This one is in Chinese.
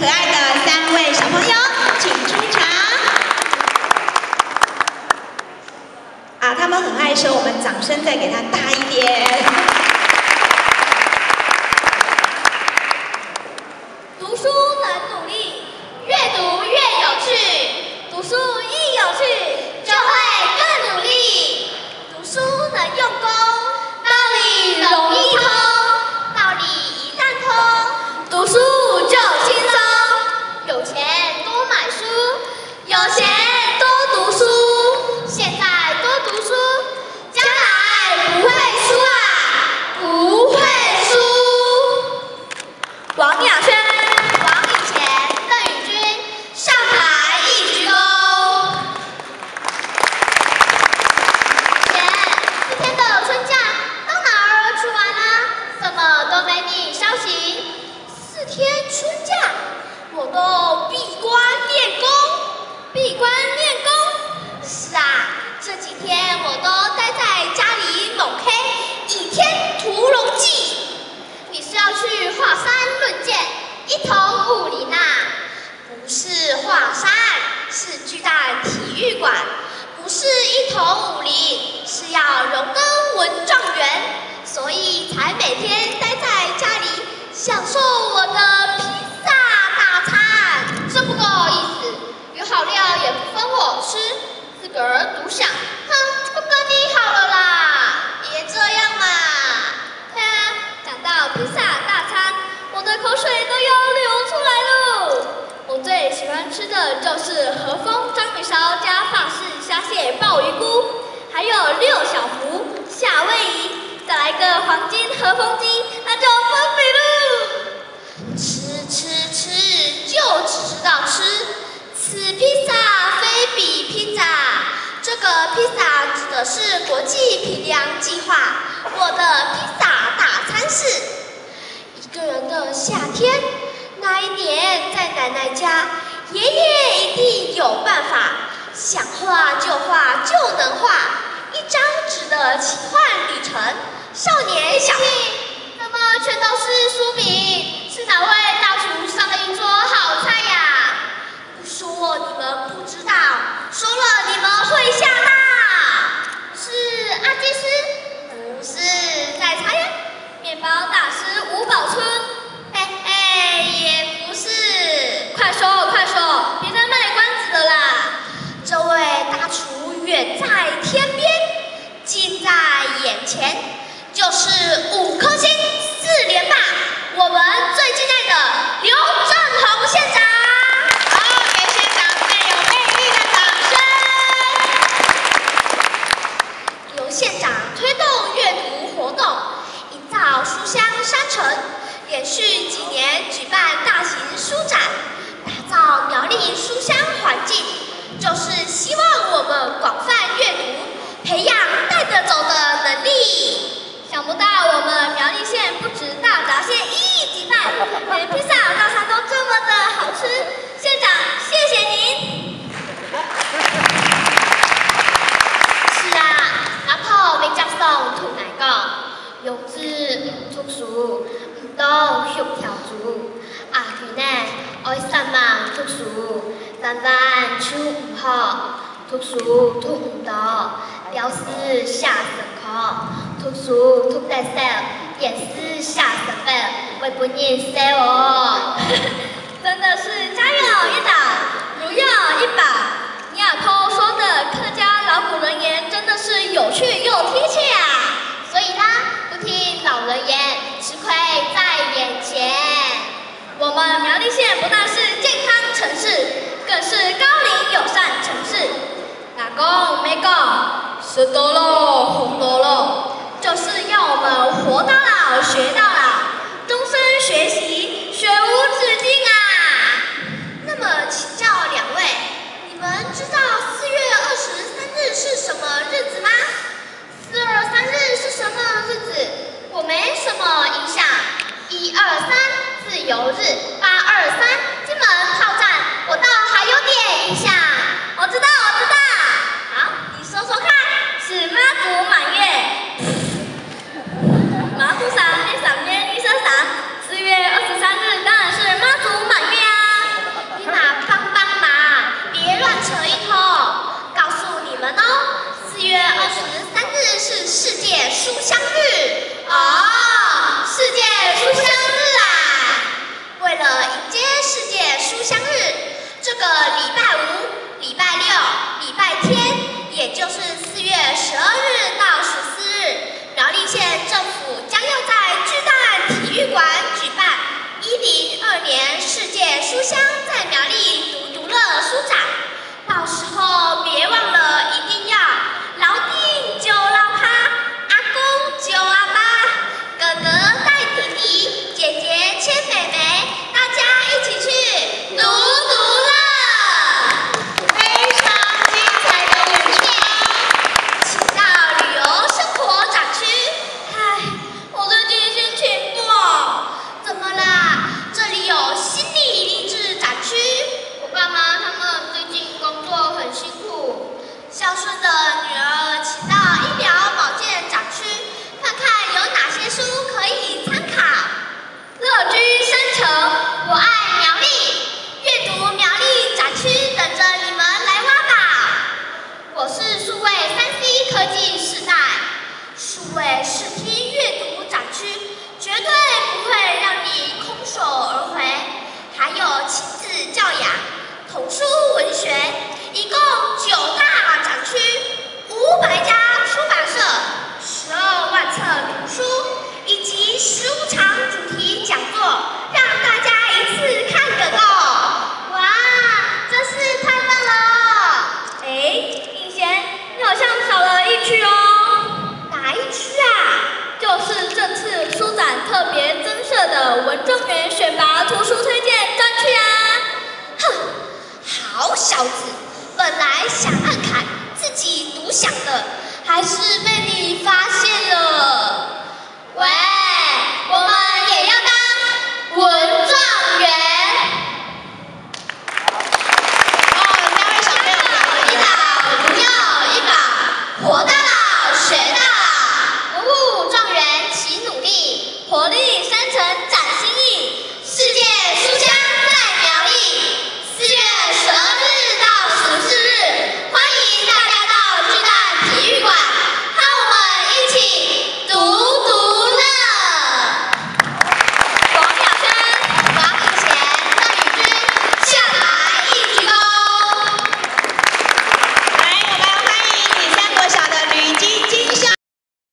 可爱的3位小朋友，请出场。啊，他们很害羞，我们掌声再给他大一点。读书能努力，越读越有趣。读书一有趣，就会更努力。读书能用功，道理容易通。道理一旦通，读书就轻松。有钱多买书，有钱多读书。现在多读书，将来不会输啊，不会输。王雅轩、王以前、邓宇君上台一鞠躬。4天的春假到哪儿去玩啦？怎么都没你消息？4天春假，我都闭关练功，闭关练功。是啊，这几天我都待在家里猛 K《倚天屠龙记》。你是要去华山论剑，一统武林啊？不是华山，是巨蛋体育馆。不是一统武林，是要荣登文状元，所以才每天待在家里享受我的披萨大餐。真不够意思，有好料也不分我吃，自个儿独享。哼，不跟你好了啦，别这样嘛。对啊，讲到披萨大餐，我的口水都要流出来了。我最喜欢吃的就是和风章鱼烧加法式虾蟹鲍鱼菇，还有6小福夏威夷，再来个黄金和风鸡，那就完美了。吃吃吃，就只知道吃，此披萨非彼披萨。这个披萨指的是国际评量计划。我的披萨大餐是一个人的夏天。那一年在奶奶家，爷爷一定有办法，想画就画就能画一张纸的奇幻旅程。少年小弟，怎么全都是书名？是哪位大厨上了一桌好菜呀？不说你们不知道，说了你们会吓到。是阿基师？不是，再猜呀？面包大师吴宝春？嘿嘿，也不是。快说快说，别再卖关子了啦！这位大厨远在天边，近在眼前，就是5颗星4连霸，我们最敬爱的刘正宏县长。好，给县长最有魅力的掌声。刘县长推动阅读活动，营造书香山城，连续几年举办大型书展，打造苗栗书香环境，就是希望我们广泛阅读，培养带着走的能力。想不到我们苗栗县不止大闸蟹1级半，连披萨大餐都这么的好吃。县长，谢谢您。是啊，阿婆咪接送同来讲，用字读书，唔當學條主。阿佢呢愛上網讀書，晚晚手唔好，讀書讀唔到，表示下神課。讀書讀得少，也是下神分，為本人寫哦。真的是家有一寶，如有一寶。你阿婆說的客家老古人言真的是有趣又貼切啊！所以啦，不聽老人言，吃虧在眼前。我們苗栗縣不但是健康城市，更是高齡友善城市。哪講沒講，吃多了紅多了，就是要我們活到老學到老，終身學習，學無止境啊！那麼請教2位，你們知道4月23日是什麼日子嗎？423日是什麼日子？我沒什麼印象。123自由日，823金門炮戰，我倒還有點印象。我知道。好，你說說看，是媽祖滿月。媽祖上的上面。个礼拜五、礼拜六、礼拜天，也就是4月12日到14日，苗栗县政府将要在巨蛋体育馆举办102年世界书香在苗栗独乐书展。到时候别忘了，一定要老弟揪老趴，阿公揪阿爸，哥哥带弟弟，姐姐牵妹妹，大家一起去独乐。非常精彩的演出。请到旅游生活展区。唉，我最近心情不好。怎么啦？这里有心理励志展区。我爸妈他们最近工作很辛苦，孝顺的女儿请到医疗保健展区，看看有哪些书可以参考。乐居山城，我爱苗栗，阅读苗栗展区等着你们来挖宝。我是数位3C 科技时代，数位视听阅读展区绝对不会让你空手而回，还有亲子教养、童书文学，一共9大展区，500家出版社，12万册图书，以及15场主题讲座，让大家一次看个够。哇，真是太棒了！哎，应贤，你好像少了一区哦。哪一区啊？就是这次书展特别增设的文状元选拔图书推荐专区啊！哼，好小子，本来想暗砍，自己独享的，还是被你发现了。喂，我们也要当文状元。那位小朋友一老又一宝，活到老学到老，文武状元齐努力，活力山城展